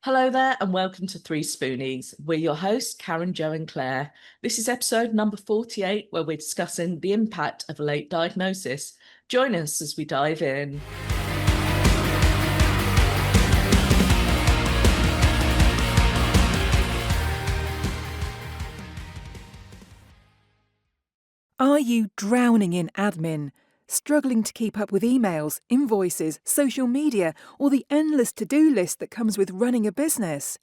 Hello there and welcome to 3Spoonies. We're your hosts, Karen, Jo and Claire. This is episode number 48 where we're discussing the impact of a late diagnosis. Join us as we dive in. Are you drowning in admin? Struggling to keep up with emails, invoices, social media, or the endless to-do list that comes with running a business?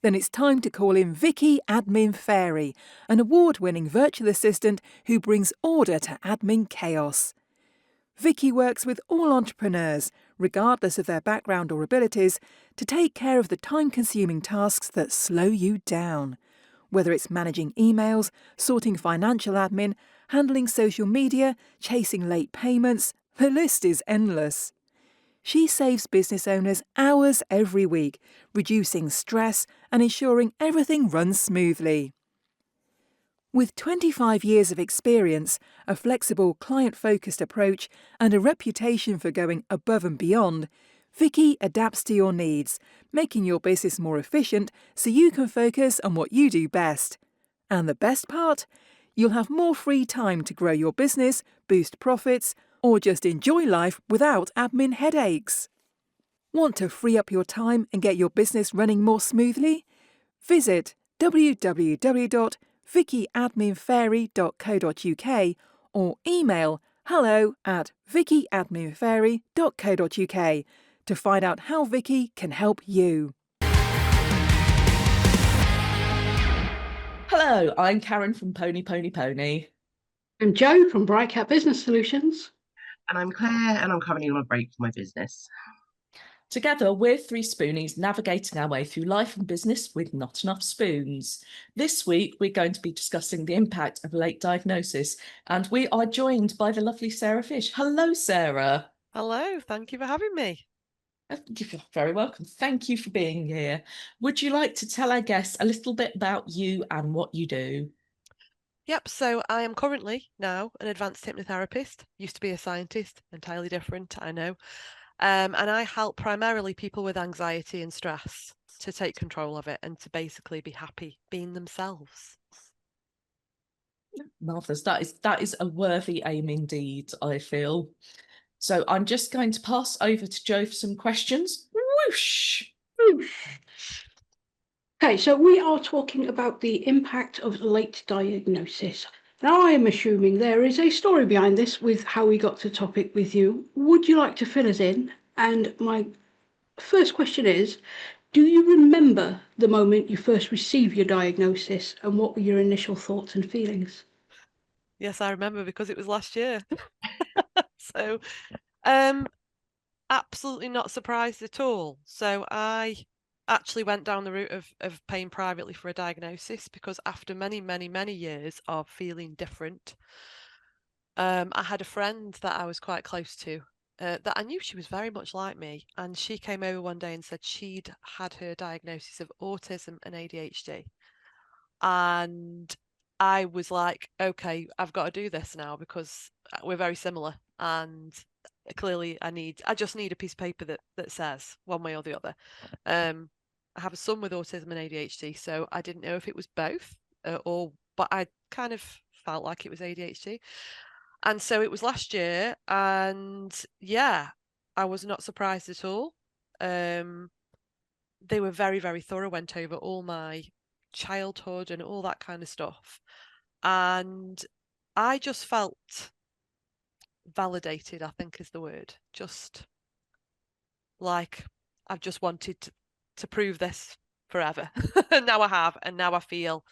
Then it's time to call in Vicky Admin Fairy, an award-winning virtual assistant who brings order to admin chaos. Vicky works with all entrepreneurs, regardless of their background or abilities, to take care of the time-consuming tasks that slow you down. Whether it's managing emails, sorting financial admin, handling social media, chasing late payments, the list is endless. She saves business owners hours every week, reducing stress and ensuring everything runs smoothly. With 25 years of experience, a flexible, client-focused approach, and a reputation for going above and beyond, Vicky adapts to your needs, making your business more efficient so you can focus on what you do best. And the best part? You'll have more free time to grow your business, boost profits, or just enjoy life without admin headaches. Want to free up your time and get your business running more smoothly? Visit www.vickyadminfairy.co.uk or email hello@vickyadminfairy.co.uk to find out how Vicky can help you. Hello, I'm Karen from Pony Pony Pony. I'm Jo from Bright Cat Business Solutions. And I'm Claire, and I'm currently on a break for my business. Together, we're 3Spoonies navigating our way through life and business with not enough spoons. This week, we're going to be discussing the impact of a late diagnosis, and we are joined by the lovely Sarah Fish. Hello, Sarah. Hello, thank you for having me. You're very welcome. Thank you for being here. Would you like to tell our guests a little bit about you and what you do? Yep, so I am currently now an advanced hypnotherapist. Used to be a scientist, entirely different, I know. And I help primarily people with anxiety and stress to take control of it and to basically be happy being themselves. Marvellous. That is a worthy aim indeed, I feel. So I'm just going to pass over to Jo for some questions. Whoosh! Okay, so we are talking about the impact of late diagnosis. Now, I am assuming there is a story behind this with how we got to topic with you. Would you like to fill us in? And my first question is, do you remember the moment you first received your diagnosis and what were your initial thoughts and feelings? Yes, I remember because it was last year. So, absolutely not surprised at all. So I actually went down the route of paying privately for a diagnosis because after many years of feeling different, I had a friend that I was quite close to that I knew she was very much like me, and she came over one day and said she'd had her diagnosis of autism and ADHD. And I was like, okay, I've got to do this now because we're very similar, and clearly I just need a piece of paper that says one way or the other. I have a son with autism and ADHD, so I didn't know if it was both but I kind of felt like it was ADHD. And so it was last year, and yeah, I was not surprised at all. They were very thorough, went over all my childhood and all that kind of stuff. And I just felt validated, I think is the word. Just like I've just wanted to prove this forever. And now I have, and now I feel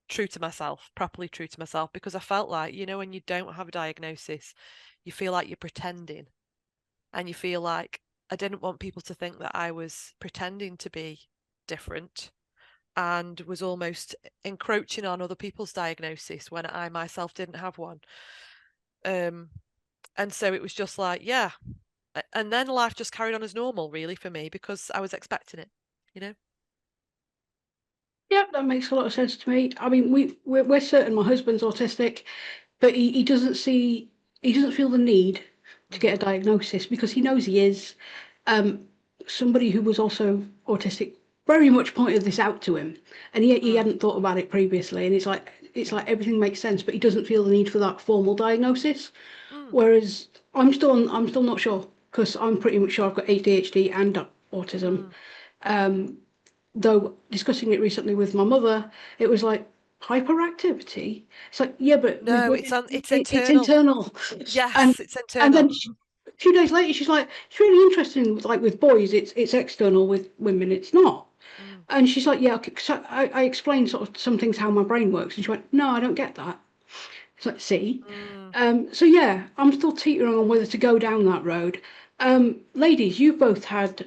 true to myself, properly true to myself, because I felt like, when you don't have a diagnosis, you feel like you're pretending, and you feel like I didn't want people to think that I was pretending to be different and was almost encroaching on other people's diagnosis when I myself didn't have one. And so it was just like, yeah. And then life just carried on as normal, really, for me, because I was expecting it, Yeah, that makes a lot of sense to me. I mean, we're certain my husband's autistic, but he doesn't feel the need to get a diagnosis because he knows he is. Somebody who was also autistic very much pointed this out to him, and he hadn't thought about it previously, and it's like everything makes sense, but he doesn't feel the need for that formal diagnosis. Whereas I'm still not sure, because I'm pretty much sure I've got ADHD and autism. Though discussing it recently with my mother, it was like hyperactivity. It's like, yeah, but No, it's it's it's internal. internal. And Yes, it's and internal. then a few days later, she's like, it's really interesting. Like with boys, it's external. With women, it's not. And she's like, yeah, okay. So I explained sort of some things how my brain works, and she went, no, I don't get that. It's like, see. So yeah, I'm still teetering on whether to go down that road. Ladies, you've both had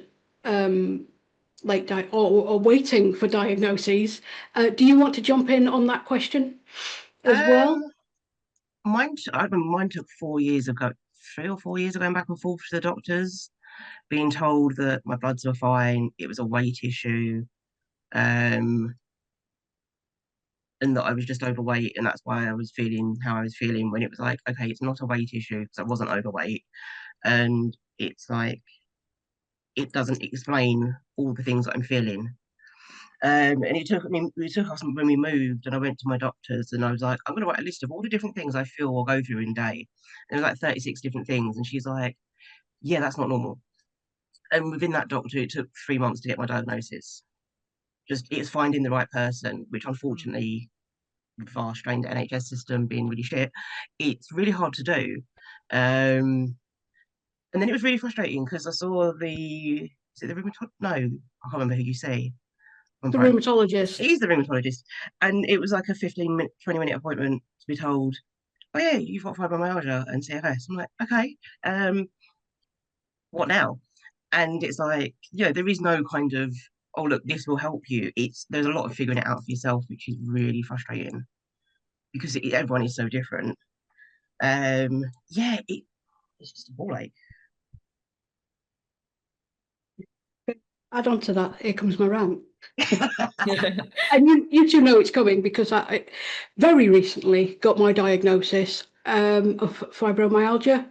or waiting for diagnoses. Do you want to jump in on that question as well? Mine took 4 years of 3 or 4 years of going back and forth to the doctors, being told that my bloods were fine, it was a weight issue, and that I was just overweight, and that's why I was feeling how I was feeling, when it was like, okay, it's not a weight issue because I wasn't overweight, and it's like it doesn't explain all the things that I'm feeling. And it took us when we moved, and I went to my doctors, and I was like, I'm going to write a list of all the different things I feel or go through in a day. And it was like 36 different things, and she's like, yeah, that's not normal. And within that doctor, it took 3 months to get my diagnosis. Just it's finding the right person, which unfortunately, with our strained NHS system being really shit, it's really hard to do. And then it was really frustrating because I saw is it the rheumatologist? No, I can't remember who you say. The rheumatologist. He's the rheumatologist. And it was like a 15-minute, 20-minute appointment to be told, oh yeah, you've got fibromyalgia and CFS. I'm like, okay, what now? And it's like, there is no kind of, oh look, this will help you. There's a lot of figuring it out for yourself, which is really frustrating because everyone is so different. Yeah, it's just a ball ache. Add on to that, here comes my rant. And you two know it's coming because I very recently got my diagnosis of fibromyalgia.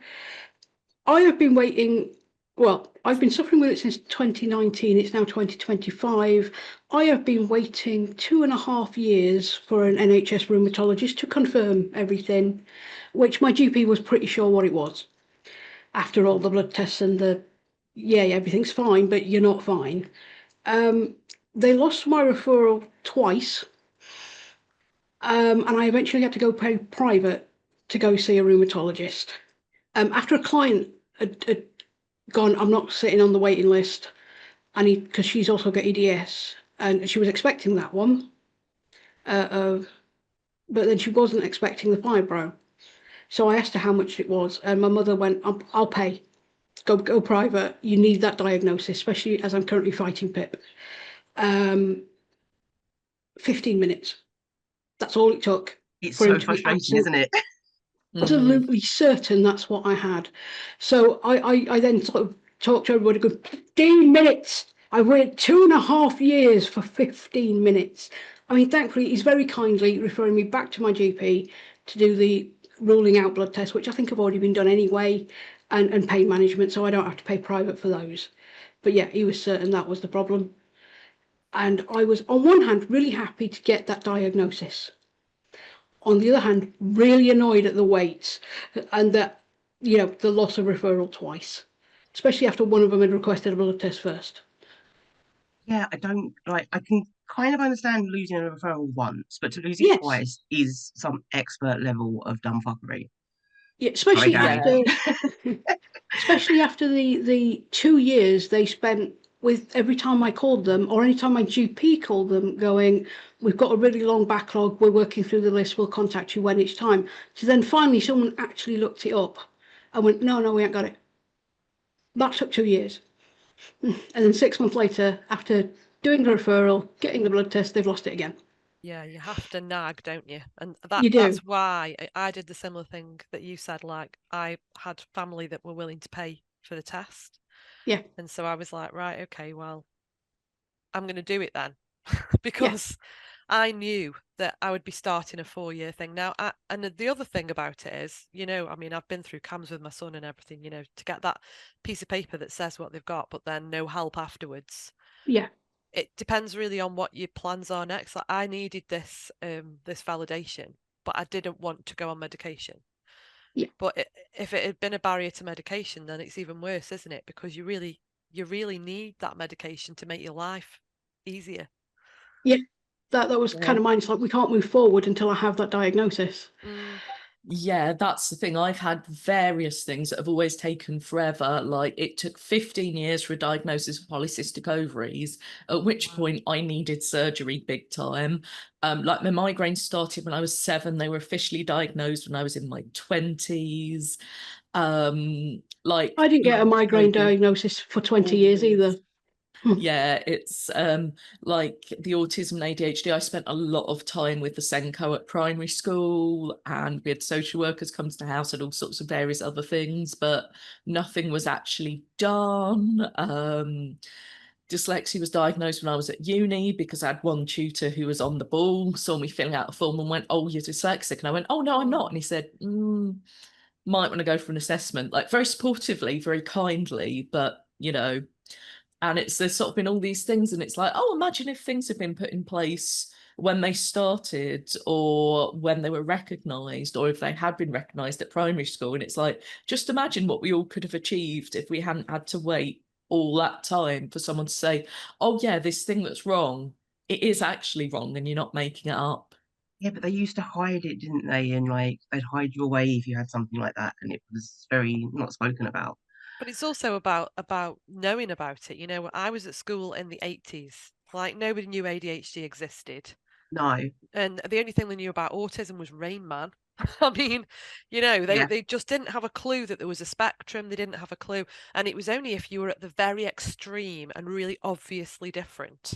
I have been waiting, well, I've been suffering with it since 2019. It's now 2025. I have been waiting 2.5 years for an NHS rheumatologist to confirm everything, which my GP was pretty sure what it was. After all the blood tests and everything's fine, but you're not fine. They lost my referral twice, and I eventually had to go pay private to go see a rheumatologist. After a client had gone, I'm not sitting on the waiting list, because she's also got EDS, and she was expecting that one, but then she wasn't expecting the fibro. So I asked her how much it was, and my mother went, I'll pay. Go private. You need that diagnosis, especially as I'm currently fighting PIP. 15 minutes. That's all it took It's for him so to be frustrating, isn't it? absolutely certain that's what I had. So I then sort of talked to everybody, go, 15 minutes. I waited 2.5 years for 15 minutes. I mean, thankfully, he's very kindly referring me back to my GP to do the ruling out blood test, which I think have already been done anyway, and pain management, so I don't have to pay private for those. But yeah, he was certain that was the problem. And I was, on one hand, really happy to get that diagnosis. On the other hand, really annoyed at the waits and that, the loss of referral twice, especially after one of them had requested a blood test first. Yeah, I don't like. I can kind of understand losing a referral once, but to lose it Yes, twice is some expert level of dumb fuckery. yeah, Sorry, especially Gary. after, especially after the 2 years they spent with every time I called them or any time my GP called them, going, we've got a really long backlog, we're working through the list, we'll contact you when it's time. So then finally someone actually looked it up and went, no, we ain't got it. That took 2 years. And then 6 months later, after doing the referral, getting the blood test, they've lost it again. Yeah, you have to nag, don't you? And You do. that's why I did the similar thing that you said. Like, I had family that were willing to pay for the test. Yeah. And so I was like, right, okay, well, I'm going to do it then. Yeah. because I knew that I would be starting a 4-year thing now. And the other thing about it is, I mean, I've been through CAMS with my son and everything, to get that piece of paper that says what they've got, but then no help afterwards. Yeah. it depends really on what your plans are next. Like, I needed this this validation, but I didn't want to go on medication. Yeah. But if it had been a barrier to medication, then it's even worse, isn't it? Because you really need that medication to make your life easier. Yeah, that was kind of mine. It's like, we can't move forward until I have that diagnosis. Yeah, that's the thing. I've had various things that have always taken forever. Like, it took 15 years for a diagnosis of polycystic ovaries, at which point I needed surgery big time. Like, my migraine started when I was 7. They were officially diagnosed when I was in my 20s. Like, I didn't get a migraine COVID, diagnosis for 20 all years this. either. Yeah, it's like the autism and ADHD. I spent a lot of time with the Senko at primary school, and we had social workers come to the house and all sorts of various other things, but nothing was actually done. Dyslexia was diagnosed when I was at uni because I had one tutor who was on the ball, saw me filling out a form and went, "Oh, you're dyslexic." And I went, "Oh, no, I'm not." And he said, "Might want to go for an assessment," like very sportively, very kindly, but and there's sort of been all these things, and it's like, oh, imagine if things had been put in place when they started, or when they were recognised, or if they had been recognised at primary school. And it's like, just imagine what we all could have achieved if we hadn't had to wait all that time for someone to say, oh yeah, this thing that's wrong, it is actually wrong and you're not making it up. Yeah, but they used to hide it, didn't they? And like they'd hide you away if you had something like that, and it was very not spoken about. But it's also about knowing about it. You know, I was at school in the 80s. Like, nobody knew ADHD existed. No, And the only thing they knew about autism was Rain Man. I mean, yeah, they just didn't have a clue that there was a spectrum. They didn't have a clue. And it was only if you were at the very extreme and really obviously different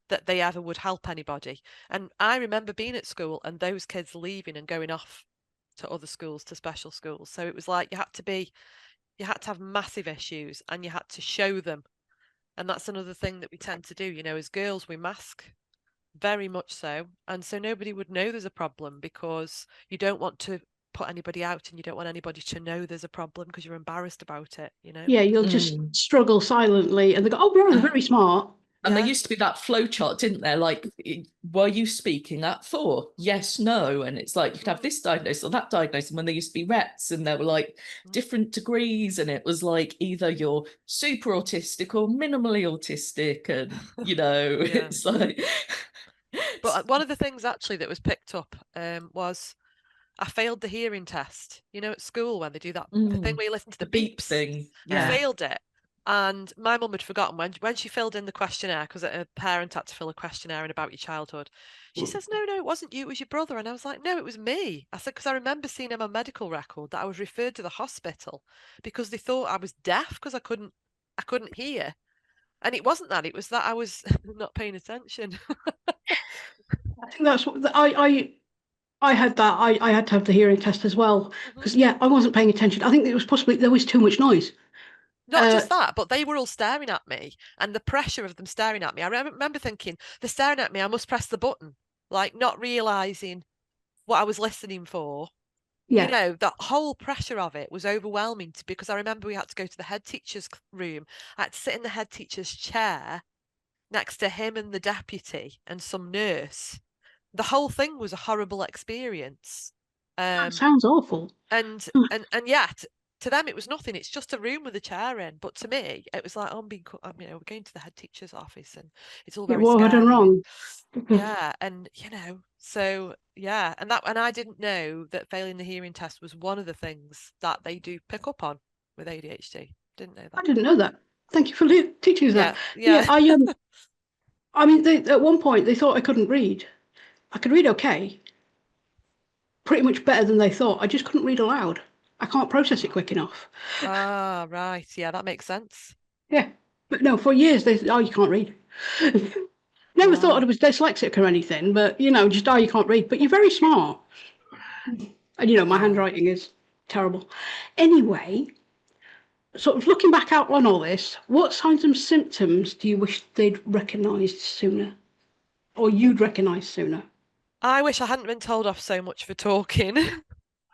that they ever would help anybody. And I remember being at school and those kids leaving and going off to other schools, to special schools. So it was like you had to have massive issues and you had to show them. And that's another thing that we tend to do. You know, as girls, we mask very much so. And so nobody would know there's a problem because you don't want to put anybody out and you don't want anybody to know there's a problem because you're embarrassed about it, Yeah, you'll just struggle silently, and they go, "Oh, we're all very smart." And there Yeah. used to be that flow chart, didn't there? Like, were you speaking at 4? Yes, no. And it's like, you could have this diagnosis or that diagnosis. And when there used to be reps, and there were like different degrees, and it was like either you're super autistic or minimally autistic. And, Yeah. it's like. But one of the things actually that was picked up was I failed the hearing test. You know, at school when they do that the thing where you listen to the beep beeps. thing. I Yeah. failed it. And my mum had forgotten when she filled in the questionnaire, because a parent had to fill a questionnaire in about your childhood. She says, no, it wasn't you, it was your brother. And I was like, no, it was me. I said, because I remember seeing in my medical record that I was referred to the hospital because they thought I was deaf because I couldn't hear. And it wasn't that, it was that I was not paying attention. I think that's what I had that. I had to have the hearing test as well because I wasn't paying attention. I think it was possibly there was too much noise. Not just that, but they were all staring at me, and the pressure of them staring at me. I remember thinking, they're staring at me, I must press the button, like not realizing what I was listening for. Yeah. You know, that whole pressure of it was overwhelming because I remember we had to go to the head teacher's room. I had to sit in the head teacher's chair next to him and the deputy and some nurse. The whole thing was a horrible experience. That sounds awful. And yet to them it was nothing. It's just a room with a chair in. But to me, it was like, we're going to the head teacher's office and it's all very What have I done scary. wrong? Yeah, and so yeah, and I didn't know that failing the hearing test was one of the things that they do pick up on with ADHD. Didn't know that. I didn't know that. Thank you for teaching us that. Yeah. I mean, at one point they thought I couldn't read. I could read okay, pretty much better than they thought. I just couldn't read aloud. I can't process it quick enough. Ah, right. Yeah, that makes sense. Yeah, but no, for years they said, "Oh, you can't read." Never thought I was dyslexic or anything, but just you can't read, but you're very smart. And my handwriting is terrible. Anyway, sort of looking back out on all this, what signs and symptoms do you wish they'd recognised sooner, or you'd recognise sooner? I wish I hadn't been told off so much for talking.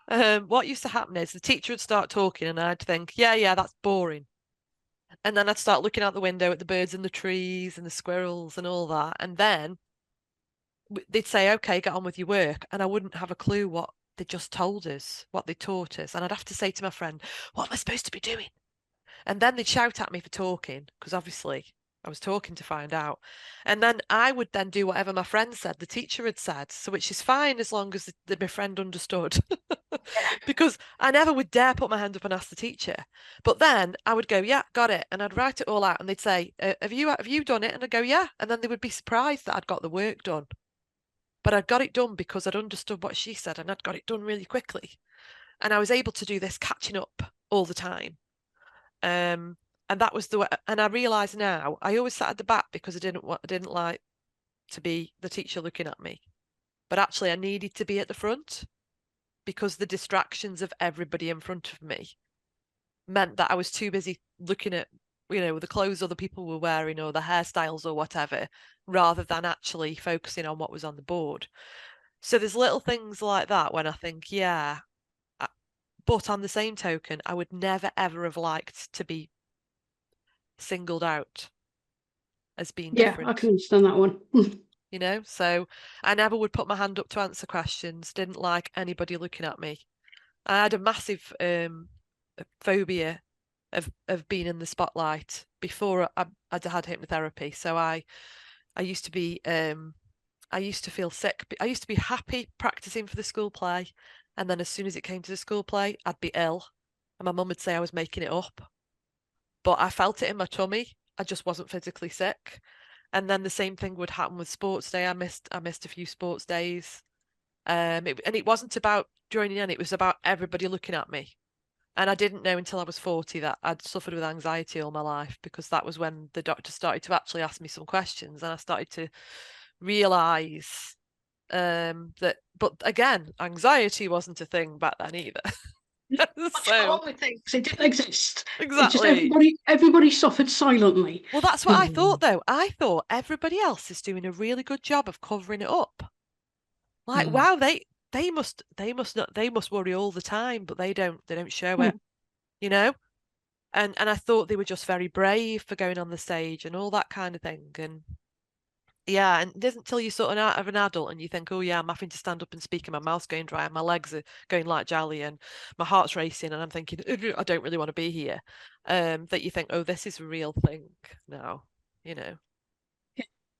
What used to happen is the teacher would start talking and I'd think, yeah, that's boring. And then I'd start looking out the window at the birds in the trees and the squirrels and all that. And then they'd say, okay, get on with your work. And I wouldn't have a clue what they just told us, what they taught us. And I'd have to say to my friend, what am I supposed to be doing? And then they'd shout at me for talking, because obviously I was talking to find out. And then I would then do whatever my friend said, the teacher had said, so which is fine as long as my friend understood. Because I never would dare put my hand up and ask the teacher. But then I would go, yeah, got it. And I'd write it all out and they'd say, have you done it? And I'd go, yeah. And then they would be surprised that I'd got the work done. But I'd got it done because I'd understood what she said and I'd got it done really quickly. And I was able to do this catching up all the time. And that was the way, and I realise now I always sat at the back because I didn't like to be the teacher looking at me. But actually I needed to be at the front because the distractions of everybody in front of me meant that I was too busy looking at, the clothes other people were wearing or the hairstyles or whatever, rather than actually focusing on what was on the board. So there's little things like that when I think, yeah, but on the same token, I would never ever have liked to be singled out as being different. I can understand that one. So I never would put my hand up to answer questions, didn't like anybody looking at me. I had a massive phobia of being in the spotlight before I'd had hypnotherapy. So I used to be I used to feel sick. I used to be happy practicing for the school play, and then as soon as it came to the school play, I'd be ill, and my mum would say I was making it up, but I felt it in my tummy. I just wasn't physically sick. And then the same thing would happen with sports day. I missed a few sports days, and it wasn't about joining in. It was about everybody looking at me. And I didn't know until I was 40 that I'd suffered with anxiety all my life, because that was when the doctor started to actually ask me some questions and I started to realise that, but again, anxiety wasn't a thing back then either. So it didn't exist. Exactly. It's just everybody suffered silently. Well, that's what I thought though. I thought everybody else is doing a really good job of covering it up. Like, wow, they must worry all the time, but they don't show it, And I thought they were just very brave for going on the stage and all that kind of thing. And yeah, and it isn't until you're sort of out of an adult and you think, oh yeah, I'm having to stand up and speak and my mouth's going dry and my legs are going like jelly and my heart's racing and I'm thinking, I don't really want to be here, that you think, oh, this is a real thing now,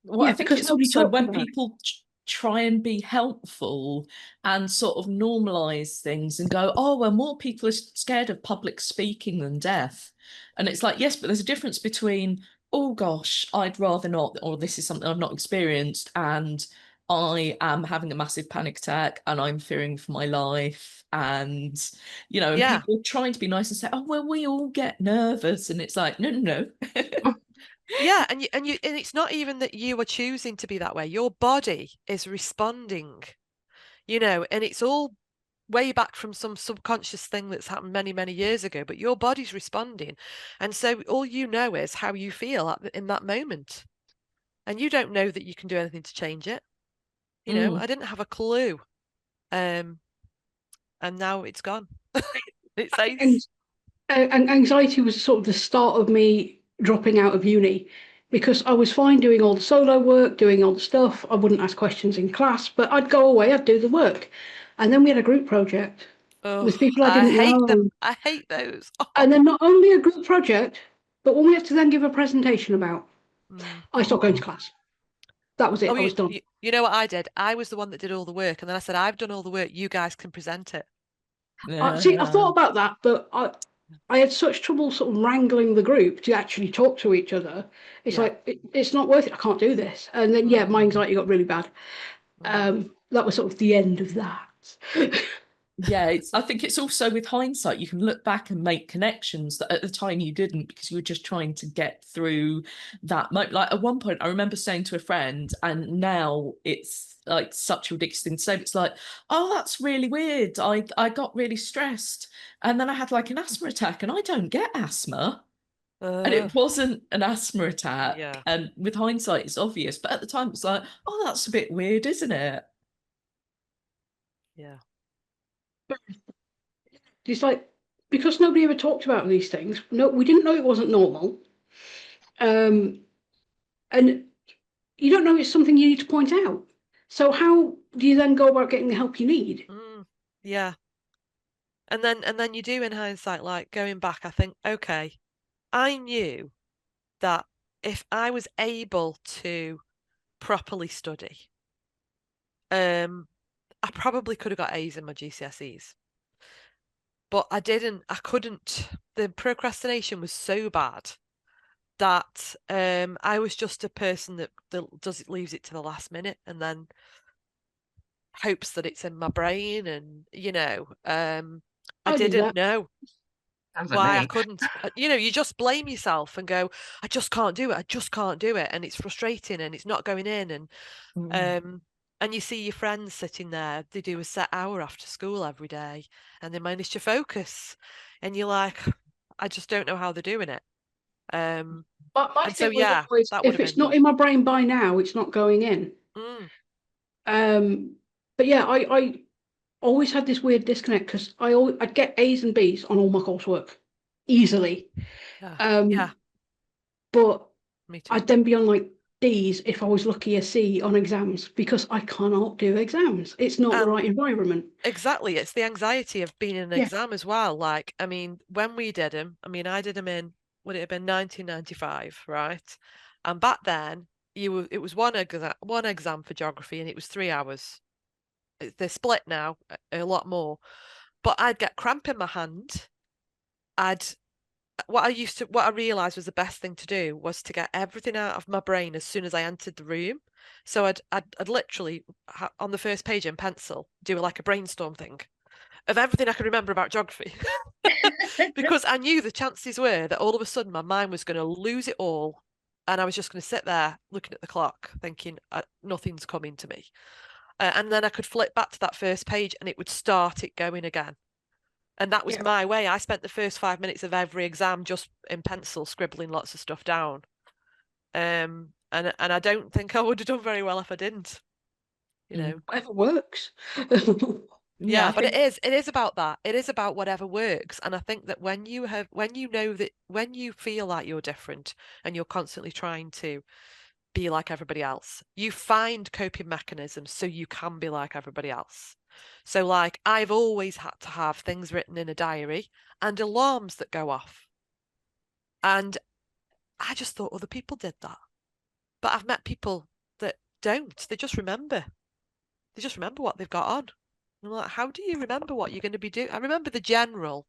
Well, I think it's also when people try and be helpful and sort of normalize things and go, oh, well, more people are scared of public speaking than deaf. And it's like, yes, but there's a difference between, oh gosh, I'd rather not, or this is something I've not experienced, and I am having a massive panic attack and I'm fearing for my life. And, and people trying to be nice and say, oh, well, we all get nervous. And it's like, no. Yeah, and it's not even that you are choosing to be that way. Your body is responding, and it's all way back from some subconscious thing that's happened many, many years ago, but your body's responding. And so all you know is how you feel in that moment. And you don't know that you can do anything to change it. I didn't have a clue. And now it's gone. It's ace. And anxiety was sort of the start of me dropping out of uni, because I was fine doing all the solo work, doing all the stuff. I wouldn't ask questions in class, but I'd go away, I'd do the work. And then we had a group project with people I didn't know. hate them. I hate those. Oh. And then not only a group project, but when we had to then give a presentation about, I stopped going to class. That was it. I was done. You know what I did? I was the one that did all the work. And then I said, I've done all the work. You guys can present it. I thought about that, but I had such trouble sort of wrangling the group to actually talk to each other. It's like, it's not worth it. I can't do this. And then, my anxiety got really bad. That was sort of the end of that. Yeah, I think it's also with hindsight, you can look back and make connections that at the time you didn't, because you were just trying to get through that moment. Like at one point, I remember saying to a friend, and now it's like such a ridiculous thing to say, but it's like, oh, that's really weird. I got really stressed. And then I had like an asthma attack, and I don't get asthma. And it wasn't an asthma attack. Yeah. And with hindsight, it's obvious. But at the time, it's like, oh, that's a bit weird, isn't it? Yeah. It's like because nobody ever talked about these things, no, we didn't know it wasn't normal. And you don't know it's something you need to point out. So how do you then go about getting the help you need? Yeah. And then you do in hindsight, like going back, I think, okay, I knew that if I was able to properly study, I probably could have got A's in my GCSEs. But I couldn't. The procrastination was so bad that I was just a person that leaves it to the last minute and then hopes that it's in my brain, and I I do didn't that. know Sounds like why I me. couldn't. You just blame yourself and go, I just can't do it. I just can't do it, and it's frustrating and it's not going in, and you see your friends sitting there, they do a set hour after school every day and they manage to focus, and you're like, I just don't know how they're doing it. But my And so thing was yeah, always, that would if have it's been not in my brain by now, it's not going in. But yeah, I always had this weird disconnect because I'd get A's and B's on all my coursework easily. yeah, But me too. I'd then be on like D's if I was lucky, a C on exams because I cannot do exams. It's not the right environment. Exactly, it's the anxiety of being in an Yeah. exam as well. Like, I mean, when we did them, I did them in, would it have been 1995, right? And back then, it was one exam for geography, and it was 3 hours. They're split now a lot more, but I'd get cramp in my hand. I'd what I realized was the best thing to do was to get everything out of my brain as soon as I entered the room. So I'd literally on the first page in pencil do like a brainstorm thing of everything I could remember about geography. Because I knew the chances were that all of a sudden my mind was going to lose it all, and I was just going to sit there looking at the clock thinking nothing's coming to me. And then I could flip back to that first page and it would start it going again. And that was my way. I spent the first 5 minutes of every exam just in pencil scribbling lots of stuff down. And I don't think I would have done very well if I didn't. Whatever works. Yeah, but it is about that. It is about whatever works. And I think that when you feel like you're different and you're constantly trying to be like everybody else, you find coping mechanisms so you can be like everybody else. So like I've always had to have things written in a diary and alarms that go off. And I just thought other people did that. But I've met people that don't. They just remember. They just remember what they've got on. And I'm like, how do you remember what you're going to be doing? I remember the general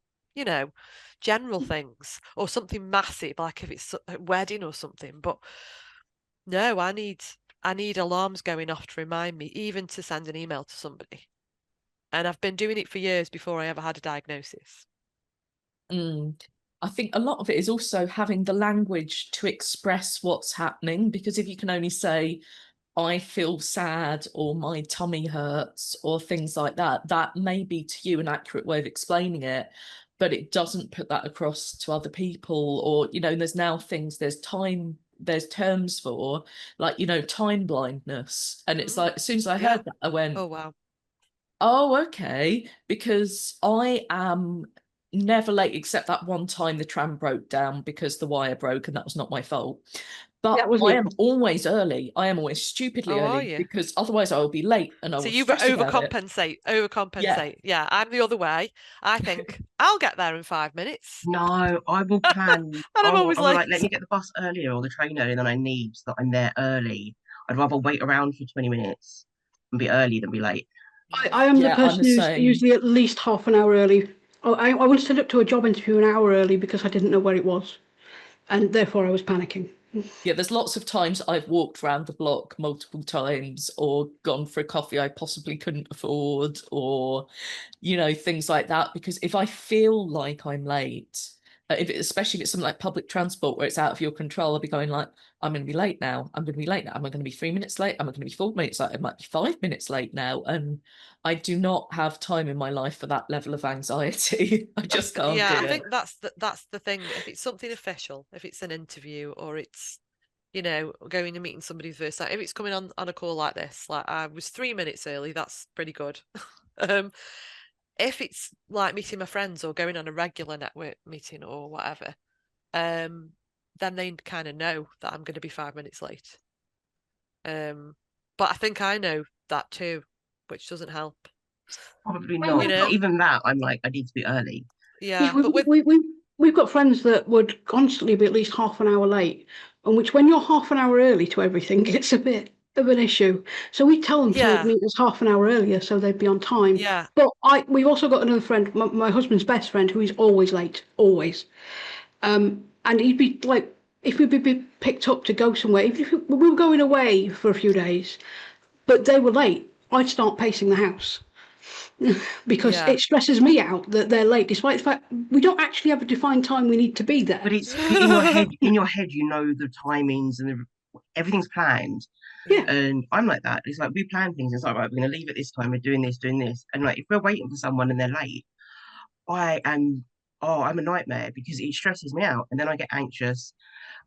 things, or something massive, like if it's a wedding or something. But no, I need alarms going off to remind me, even to send an email to somebody. And I've been doing it for years before I ever had a diagnosis. I think a lot of it is also having the language to express what's happening, because if you can only say, I feel sad or my tummy hurts or things like that, that may be to you an accurate way of explaining it, but it doesn't put that across to other people. Or, there's now there's terms for, like, time blindness. And it's like, as soon as I heard that, I went, oh, wow. Oh, okay. Because I am never late, except that one time the tram broke down because the wire broke, and that was not my fault. But I am always early. I am always stupidly early because otherwise I will be late and I will stress about it. Overcompensate. Yeah, I'm the other way. I think I'll get there in 5 minutes. No, I will plan. And I'm always I will, late. like, let me get the bus earlier or the train earlier than I need so that I'm there early. I'd rather wait around for 20 minutes and be early than be late. I am the person who's usually at least half an hour early. I once turned up to a job interview an hour early because I didn't know where it was, and therefore I was panicking. Yeah, there's lots of times I've walked around the block multiple times or gone for a coffee I possibly couldn't afford, or, things like that. Because if I feel like I'm late, especially if it's something like public transport where it's out of your control, I'll be going like, I'm going to be late now. I'm going to be late now. Am I going to be 3 minutes late? Am I going to be 4 minutes late? I might be 5 minutes late now. And I do not have time in my life for that level of anxiety. I just can't do it. I think that's the thing. If it's something official, if it's an interview or it's, going and meeting somebody first time, if it's coming on a call like this, like I was 3 minutes early, that's pretty good. If it's like meeting my friends or going on a regular network meeting or whatever, then they kind of know that I'm going to be 5 minutes late. But I think I know that too, which doesn't help. Probably not. You know? Even that, I'm like, I need to be early. Yeah, Yeah, but with we've got friends that would constantly be at least half an hour late, and which when you're half an hour early to everything, it's a bit of an issue. So we tell them Yeah. to meet us half an hour earlier so they'd be on time. Yeah. But we've also got another friend, my husband's best friend, who is always late, always. And he'd be like, if we'd be picked up to go somewhere, even if we were going away for a few days, but they were late, I'd start pacing the house. Because Yeah. it stresses me out that they're late, despite the fact we don't actually have a defined time we need to be there. But it's in your head. In your head, you know the timings and everything's planned. Yeah. And I'm like that. It's like we plan things. It's like, right, we're going to leave at this time. We're doing this. And like, if we're waiting for someone and they're late, I'm a nightmare because it stresses me out. And then I get anxious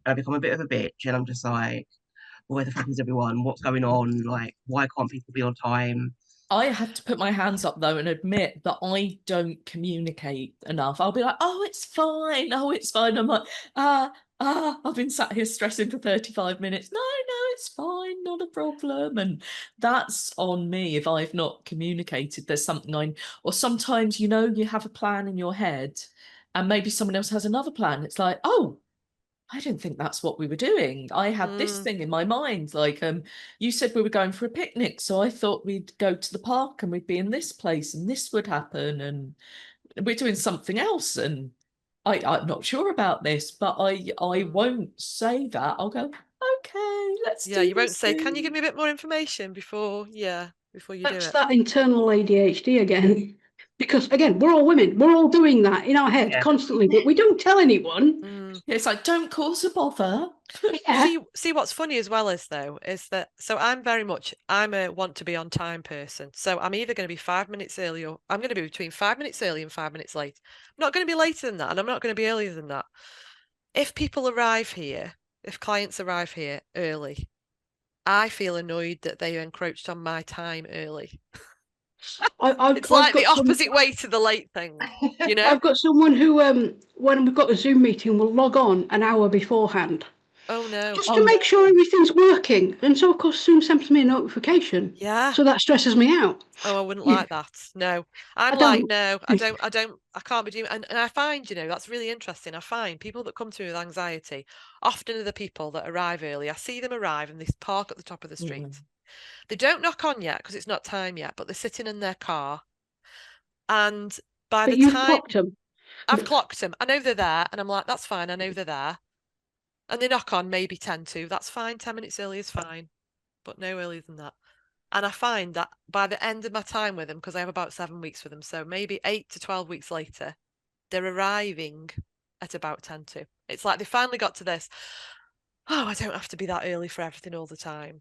and I become a bit of a bitch. And I'm just like, well, where the fuck is everyone? What's going on? Like, why can't people be on time? I have to put my hands up though and admit that I don't communicate enough. I'll be like, oh, it's fine. Oh, it's fine. I'm like, I've been sat here stressing for 35 minutes. No, it's fine. Not a problem. And that's on me if I've not communicated. There's something or sometimes, you have a plan in your head and maybe someone else has another plan. It's like, oh, I don't think that's what we were doing. I had this thing in my mind, like you said we were going for a picnic, so I thought we'd go to the park and we'd be in this place and this would happen, and we're doing something else, and I'm not sure about this, but I won't say that. I'll go, okay, let's do you won't this say, can you thing. give me a bit more information before you do That's it? that internal ADHD again. Because again, we're all women. We're all doing that in our head constantly, but we don't tell anyone. It's like, don't cause a bother. Yeah. See what's funny as well is that so I'm a want to be on time person. So I'm either going to be 5 minutes early or I'm going to be between 5 minutes early and 5 minutes late. I'm not going to be later than that, and I'm not going to be earlier than that. If clients arrive here early, I feel annoyed that they encroached on my time early. It's like the opposite way to the late thing, I've got someone who, when we've got a Zoom meeting, will log on an hour beforehand. Oh no! Just to make sure everything's working, and so of course Zoom sends me a notification. Yeah. So that stresses me out. Oh, I wouldn't like that. No, I'm like, no, I can't be doing. And I find, that's really interesting. I find people that come to me with anxiety often are the people that arrive early. I see them arrive and they park at the top of the street. They don't knock on yet because it's not time yet, but they're sitting in their car. And by the time clocked them. I've clocked them, I know they're there, and I'm like, that's fine. I know they're there. And they knock on maybe 10 to. That's fine. 10 minutes early is fine, but no earlier than that. And I find that by the end of my time with them, because I have about 7 weeks with them, so maybe 8 to 12 weeks later, they're arriving at about 10 to. It's like they finally got to this, oh, I don't have to be that early for everything all the time.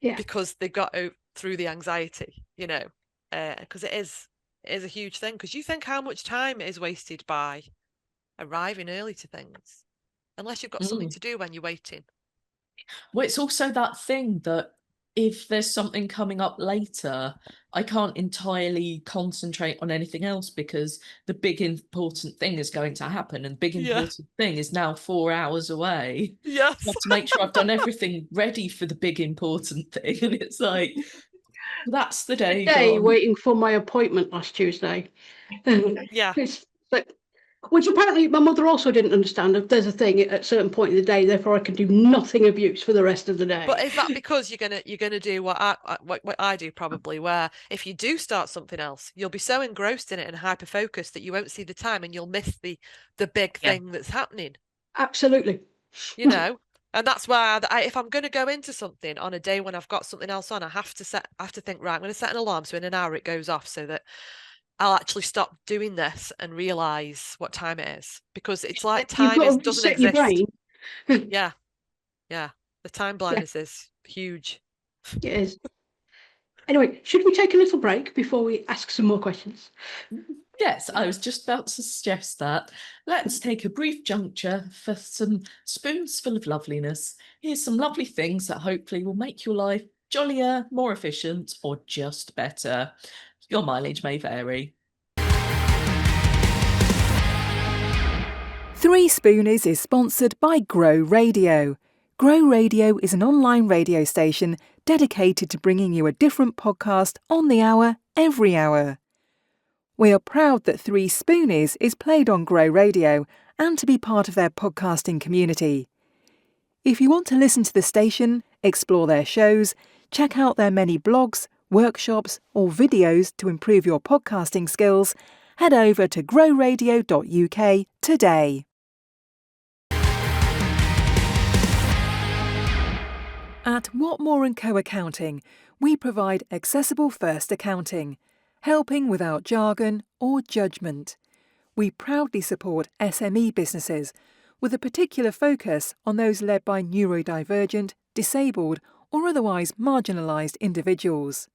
Yeah. Because they got through the anxiety, because it is a huge thing. Because you think how much time is wasted by arriving early to things, unless you've got something to do when you're waiting. Well, it's also that thing that if there's something coming up later, I can't entirely concentrate on anything else because the big important thing is going to happen, and the big important thing is now 4 hours away. Yes. I have to make sure I've done everything ready for the big important thing, and it's like, that's the day gone. Waiting for my appointment last Tuesday. Yeah. It's like, which apparently my mother also didn't understand. If there's a thing at a certain point in the day, therefore I can do nothing of use for the rest of the day. But is that because you're gonna do what I do probably, where if you do start something else, you'll be so engrossed in it and hyper focused that you won't see the time and you'll miss the big thing that's happening. Absolutely. And that's why if I'm going to go into something on a day when I've got something else on, I have to think, right, I'm going to set an alarm so in an hour it goes off so that I'll actually stop doing this and realize what time it is, because it's like time doesn't exist. Your brain. Yeah. The time blindness is huge. It is. Anyway, should we take a little break before we ask some more questions? Yes, I was just about to suggest that. Let's take a brief juncture for some spoons full of loveliness. Here's some lovely things that hopefully will make your life jollier, more efficient, or just better. Your mileage may vary. 3Spoonies is sponsored by Grow Radio. Grow Radio is an online radio station dedicated to bringing you a different podcast on the hour, every hour. We are proud that 3Spoonies is played on Grow Radio and to be part of their podcasting community. If you want to listen to the station, explore their shows, check out their many blogs, workshops or videos to improve your podcasting skills, head over to growradio.uk today. At Whatmore & Co Accounting, we provide accessible first accounting, helping without jargon or judgment. We proudly support SME businesses with a particular focus on those led by neurodivergent, disabled or otherwise marginalised individuals.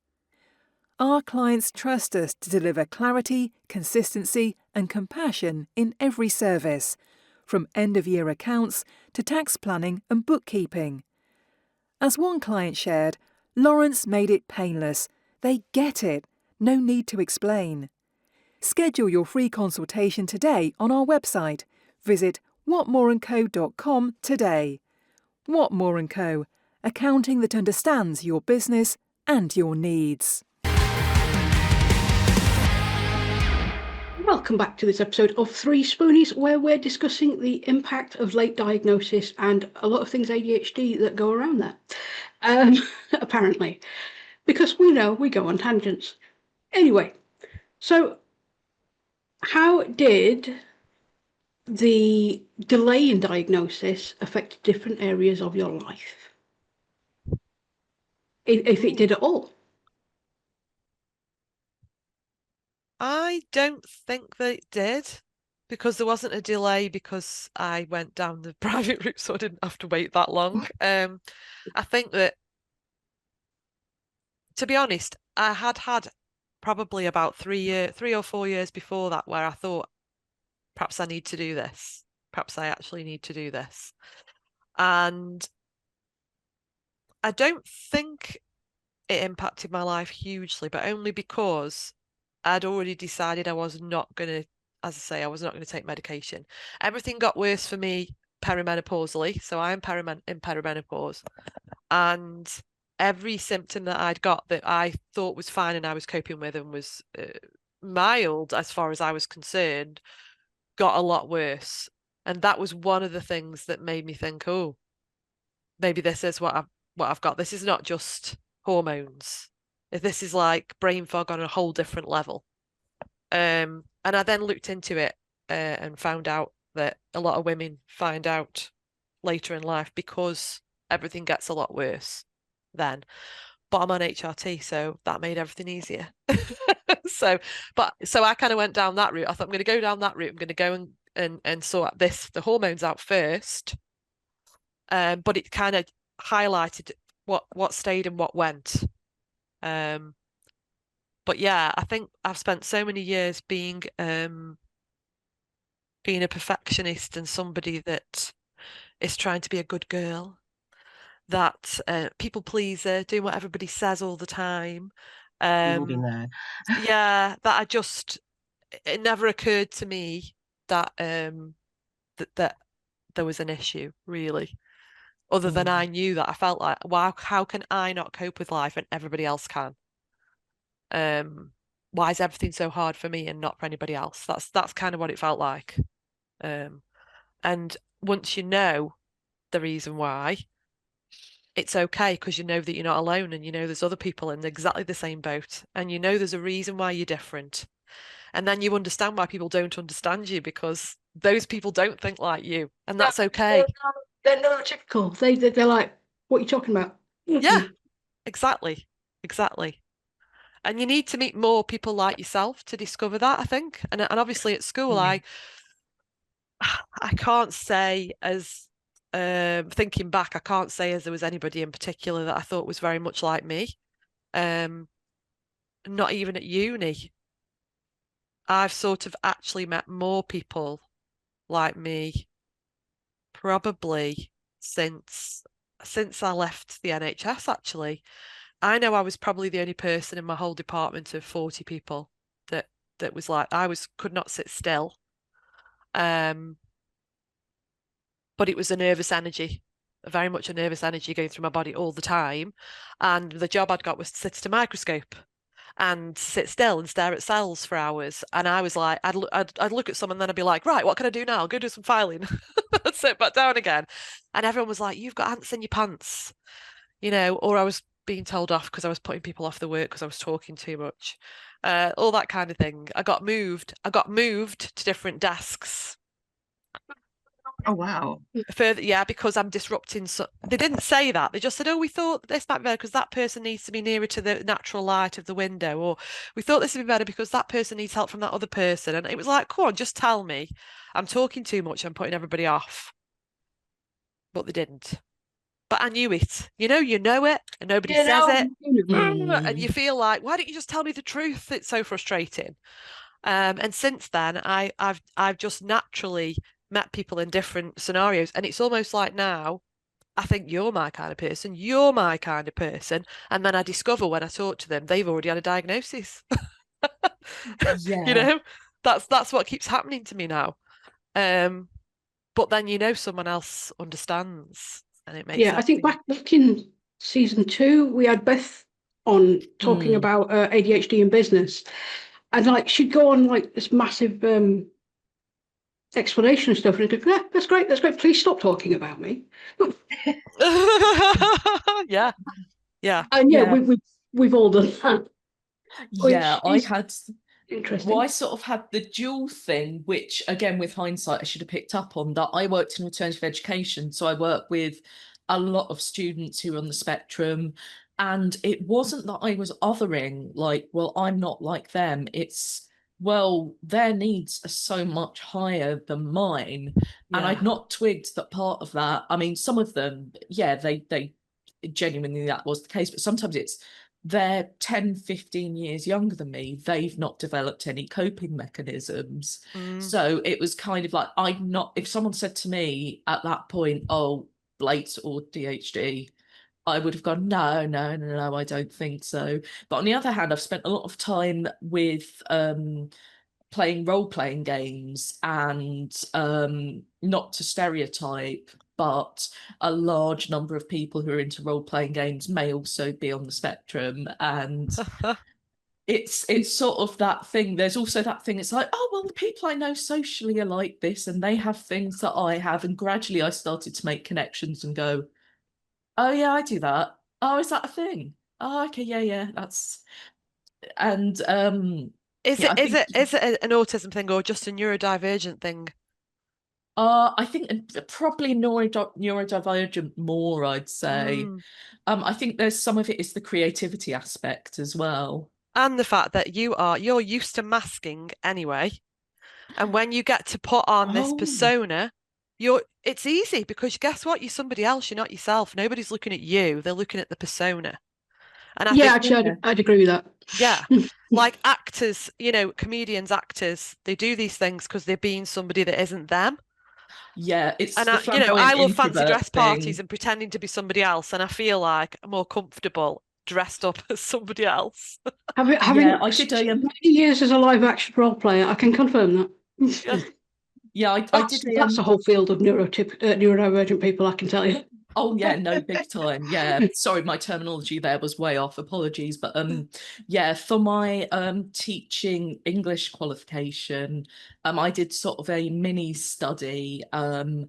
Our clients trust us to deliver clarity, consistency and compassion in every service, from end-of-year accounts to tax planning and bookkeeping. As one client shared, Lawrence made it painless. They get it. No need to explain. Schedule your free consultation today on our website. Visit whatmoreandco.com today. Whatmore & Co. Accounting that understands your business and your needs. Welcome back to this episode of 3Spoonies, where we're discussing the impact of late diagnosis and a lot of things ADHD that go around that, apparently, because we know we go on tangents. Anyway, so how did the delay in diagnosis affect different areas of your life? If it did at all? I don't think that it did, because there wasn't a delay because I went down the private route, so I didn't have to wait that long. I think that, to be honest, I had probably about 3 or 4 years before that where I thought, perhaps I need to do this. Perhaps I actually need to do this. And I don't think it impacted my life hugely, but only because I'd already decided I was not going to, as I say, I was not going to take medication. Everything got worse for me perimenopausally. So I am in perimenopause. And every symptom that I'd got that I thought was fine and I was coping with and was mild as far as I was concerned, got a lot worse. And that was one of the things that made me think, oh, maybe this is what I've got. This is not just hormones. This is like brain fog on a whole different level. And I then looked into it and found out that a lot of women find out later in life because everything gets a lot worse then. But I'm on HRT, so that made everything easier. So I kind of went down that route. I thought I'm going to go down that route. I'm going to go and sort the hormones out first. But it kind of highlighted what stayed and what went. But yeah, I think I've spent so many years being a perfectionist and somebody that is trying to be a good girl, that people pleaser, doing what everybody says all the time. We've all been there. Yeah, that it never occurred to me that that there was an issue, really. Other than I knew that I felt like, wow, how can I not cope with life and everybody else can? Why is everything so hard for me and not for anybody else? That's kind of what it felt like. And once you know the reason why, it's okay, because you know that you're not alone and you know there's other people in exactly the same boat and you know there's a reason why you're different. And then you understand why people don't understand you, because those people don't think like you, and that's okay. They're neurotypical. They're like, what are you talking about? Yeah, exactly. And you need to meet more people like yourself to discover that, I think. And obviously at school, I can't say as thinking back, I can't say as there was anybody in particular that I thought was very much like me. Not even at uni. I've sort of actually met more people like me probably since I left the NHS, actually. I know I was probably the only person in my whole department of 40 people that was like, could not sit still. but it was a nervous energy, very much a nervous energy going through my body all the time. And the job I'd got was to sit at a microscope and sit still and stare at cells for hours. And I was like, I'd look at someone, then I'd be like, right, what can I do now? I'll go do some filing. I'd sit back down again. And everyone was like, you've got ants in your pants, or I was being told off because I was putting people off the work because I was talking too much. All that kind of thing. I got moved to different desks. Oh wow. Further, yeah, because I'm disrupting. So they didn't say that. They just said, "Oh, we thought this might be better because that person needs to be nearer to the natural light of the window," or "We thought this would be better because that person needs help from that other person." And it was like, "Come on, just tell me. I'm talking too much. I'm putting everybody off." But they didn't. But I knew it. You know it, and nobody says it, and you feel like, why don't you just tell me the truth? It's so frustrating. And since then, I've just naturally met people in different scenarios, and it's almost like now I think you're my kind of person, you're my kind of person, and then I discover when I talk to them they've already had a diagnosis. Yeah. That's what keeps happening to me now. But then someone else understands, and it makes Yeah, I think back in season 2 we had Beth on talking about ADHD in business, and like she'd go on like this massive explanation and stuff, and I'd go, yeah, that's great, please stop talking about me. Yeah. And Yeah. we've all done that. Yeah, I had interesting. Well, I sort of had the dual thing, which again, with hindsight, I should have picked up on that. I worked in alternative education, so I work with a lot of students who are on the spectrum. And it wasn't that I was othering, like, well, I'm not like them. It's, well, their needs are so much higher than mine. And Yeah. I'd not twigged that part of that. I mean, some of them, yeah, they genuinely that was the case, but sometimes they're 10, 15 years younger than me. They've not developed any coping mechanisms. So it was kind of like, if someone said to me at that point, oh, Blate or DHD, I would have gone, no, I don't think so. But on the other hand, I've spent a lot of time with playing role-playing games, and not to stereotype, but a large number of people who are into role-playing games may also be on the spectrum. And it's sort of that thing. There's also that thing, it's like, oh, well, the people I know socially are like this and they have things that I have. And gradually I started to make connections and go, oh yeah, I do that. Oh, is that a thing? Oh, okay, yeah, that's. And Is yeah, it an autism thing or just a neurodivergent thing? I think probably neurodivergent more, I'd say. I think there's some of it is the creativity aspect as well. And the fact that you're used to masking anyway. And when you get to put on this Oh, persona, it's easy because guess what? You're somebody else, you're not yourself. Nobody's looking at you, they're looking at the persona. And I Yeah, think, actually, I'd agree with that. yeah, like actors, comedians, actors, they do these things because they're being somebody that isn't them. yeah, it's And the I flamboyant love fancy introvert dress parties thing. and pretending to be somebody else, and I feel like I'm more comfortable dressed up as somebody else. Yeah, Having I did many years as a live action role player, I can confirm that. Yeah. Yeah, I did That's a whole field of neurodivergent people, I can tell you. Oh yeah, no, big time. Yeah, sorry, my terminology there was way off. Apologies, but yeah, for my teaching English qualification, I did sort of a mini study on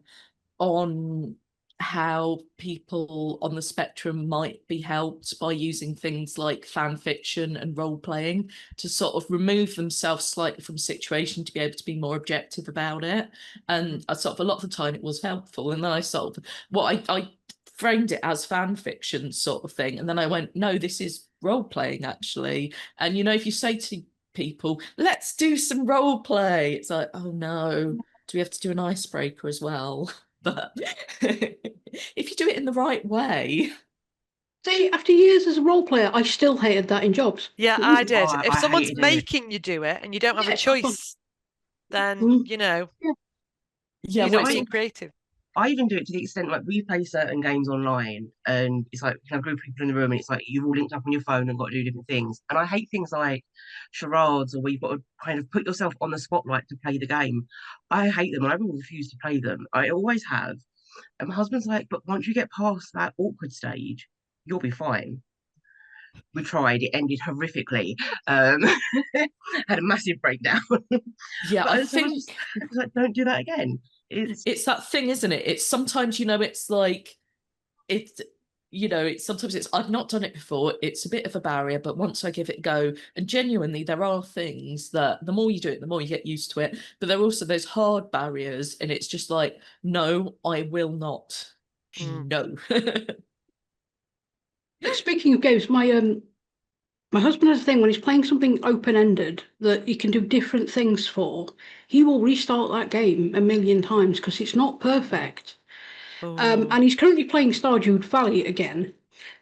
how people on the spectrum might be helped by using things like fan fiction and role playing to sort of remove themselves slightly from situation to be able to be more objective about it. And I sort of a lot of the time it was helpful. And then I sort of I framed it as fan fiction sort of thing. And then I went, no, this is role playing actually. And if you say to people, let's do some role play, it's like, oh no, do we have to do an icebreaker as well? But if you do it in the right way. See, after years as a role player, I still hated that in jobs. Yeah, I did. Oh, If I someone's hated it. making you do it and you don't have a Yeah, choice, then Yeah, you're well, not being creative. I even do it to the extent like we play certain games online and it's like we have a group of people in the room and it's like you've all linked up on your phone and got to do different things. And I hate things like charades or where you've got to kind of put yourself on the spotlight to play the game. I hate them and I will refuse to play them. I always have. And my husband's like, but once you get past that awkward stage, you'll be fine. We tried, it ended horrifically. Um, had a massive breakdown. Yeah, But I I was just think I was like, don't do that again. it's that thing, isn't it? It's sometimes, it's like, it's, it's sometimes it's, I've not done it before. It's a bit of a barrier, but once I give it a go, and genuinely, there are things that the more you do it, the more you get used to it. But there are also those hard barriers, and it's just like, no, I will not. No. Speaking of games, my husband has a thing when he's playing something open-ended that he can do different things for. He will restart that game a million times because it's not perfect. Oh. And he's currently playing Stardew Valley again.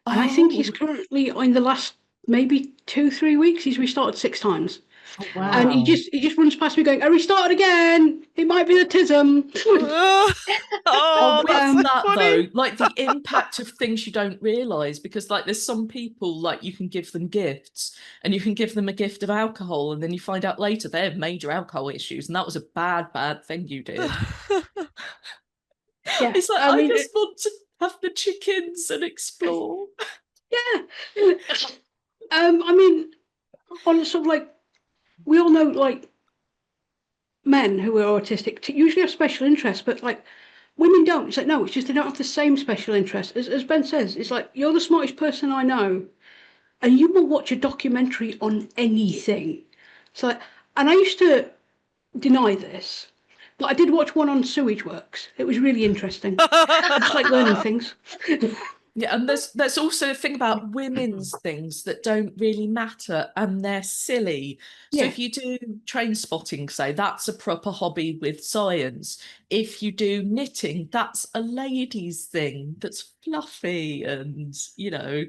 And I think he's Oh, currently in the last maybe 2, 3 weeks, he's restarted 6 times. oh And he wow. just runs past me going, I restarted again. It might be the tism. Oh, with that's so that though, funny. like the impact of things you don't realize, because like there's some people, like you can give them gifts and you can give them a gift of alcohol, and then you find out later they have major alcohol issues, and that was a bad thing you did. Yeah, It's like, I I mean, just want to have the chickens and explore. yeah. I mean, on sort of like, we all know like men who are autistic usually have special interests, but like women don't. It's like, no, it's just they don't have the same special interests. As Ben says, it's like, you're the smartest person I know, and you will watch a documentary on anything. So, and I used to deny this, but I did watch one on sewage works. It was really interesting. I just like learning things. Yeah, and there's also a thing about women's things that don't really matter, and they're silly. So Yeah, if you do train spotting, say, that's a proper hobby with science. If you do knitting, that's a ladies' thing that's fluffy and,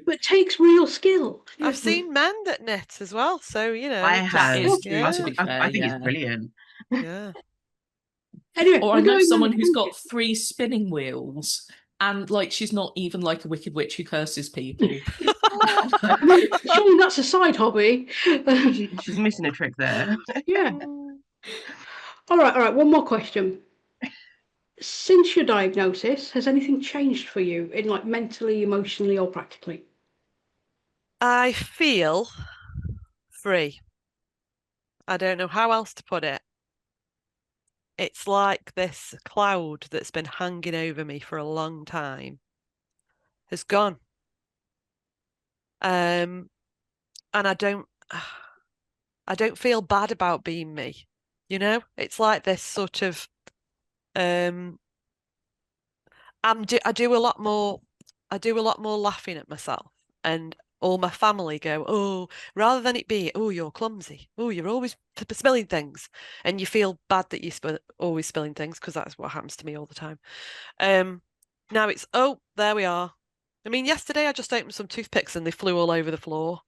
but takes real skill. I've Yeah. seen men that knit as well, so I that have. is true, I, to yeah, be fair, I think it's yeah. brilliant. yeah. Anyway, Or I we're know going on a someone who's got tangent. 3 spinning wheels, and like she's not even like a wicked witch who curses people. Oh, I mean, surely that's a side hobby. she's missing a trick there. Yeah. Mm. All right, all right. One more question. Since your diagnosis, has anything changed for you in like mentally, emotionally, or practically? I feel free. I don't know how else to put it. It's like this cloud that's been hanging over me for a long time has gone. And I don't feel bad about being me. It's like this sort of um I do a lot more laughing at myself, and all my family go, oh, rather than it be, oh, you're clumsy, oh, you're always spilling things, and you feel bad that you're always spilling things, because that's what happens to me all the time. Now it's, oh, there we are. I mean, yesterday I just opened some toothpicks and they flew all over the floor,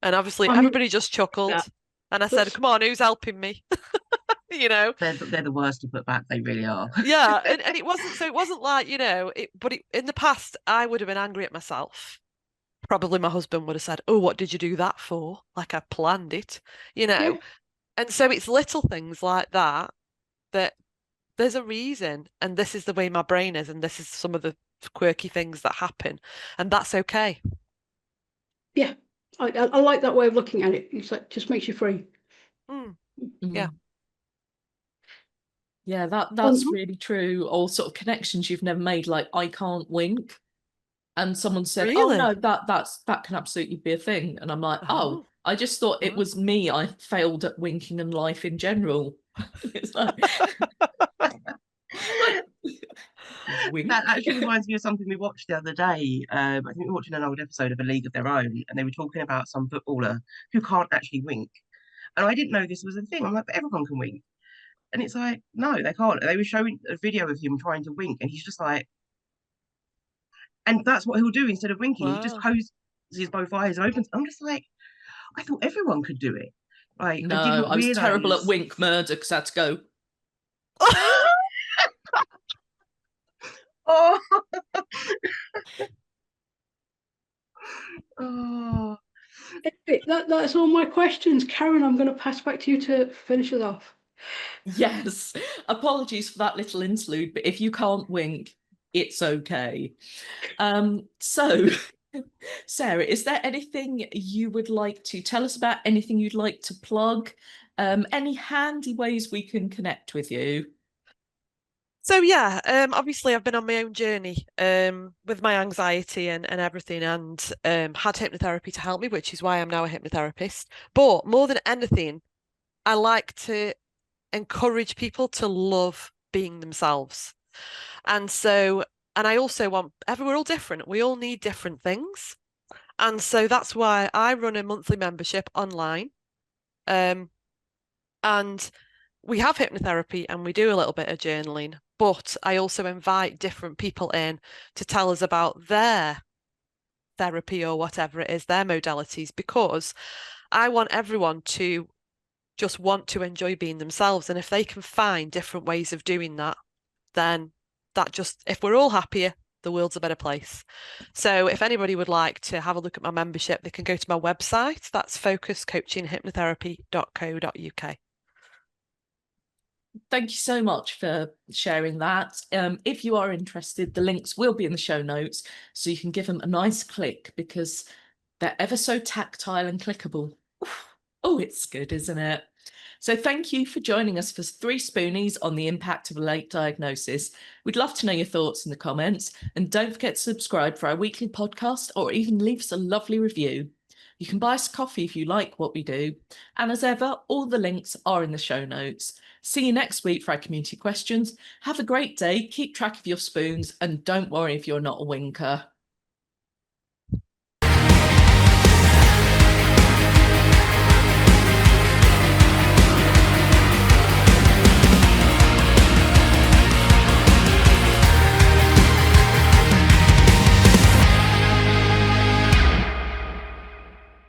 and obviously I mean, everybody just chuckled, that, and I said, that's come on, who's helping me? You know. They're the worst to put back. They really are. Yeah, and it wasn't like, in the past I would have been angry at myself. Probably my husband would have said, oh, what did you do that for? Like I planned it, you yeah, know. And so it's little things like that that there's a reason, and this is the way my brain is, and this is some of the quirky things that happen, and that's okay. yeah. I like that way of looking at it. It's like just makes you free. Mm, yeah. Mm. Yeah, that's Um, really true. Or sort of connections you've never made, like I can't wink, and someone said, "Oh no, Really? that can absolutely be a thing," and I'm like, "Oh, Oh, I just thought it wow. was me. I failed at winking and life in general." It's like, like That wink. actually reminds me of something we watched the other day. I think we were watching an old episode of A League of Their Own, and they were talking about some footballer who can't actually wink. And I didn't know this was a thing. I'm like, but everyone can wink. And it's like, no, they can't. They were showing a video of him trying to wink, and he's just like, and that's what he'll do instead of winking. He just Wow. closes both eyes and opens. I'm just like, I thought everyone could do it. Like, I No, didn't I was terrible at realize. wink murder because I had to go. Oh, oh. that's all my questions. Karen, I'm going to pass back to you to finish us off. Yes, apologies for that little interlude, but if you can't wink, It's okay. So, Sarah, is there anything you would like to tell us about? Anything you'd like to plug? Any handy ways we can connect with you? So yeah, obviously I've been on my own journey with my anxiety and everything, and had hypnotherapy to help me, which is why I'm now a hypnotherapist. But more than anything, I like to encourage people to love being themselves. And so, and I also want, we're all different. We all need different things. And so that's why I run a monthly membership online. And we have hypnotherapy and we do a little bit of journaling, but I also invite different people in to tell us about their therapy or whatever it is, their modalities, because I want everyone to just want to enjoy being themselves. And if they can find different ways of doing that, then that just, if we're all happier, the world's a better place. So if anybody would like to have a look at my membership, they can go to my website. That's focuscoachinghypnotherapy.co.uk. Thank you so much for sharing that. If you are interested, the links will be in the show notes, so you can give them a nice click because they're ever so tactile and clickable. Oh, it's good, isn't it? So thank you for joining us for 3Spoonies on the impact of a late diagnosis. We'd love to know your thoughts in the comments, and don't forget to subscribe for our weekly podcast or even leave us a lovely review. You can buy us coffee if you like what we do. And as ever, all the links are in the show notes. See you next week for our community questions. Have a great day, keep track of your spoons, and don't worry if you're not a winker.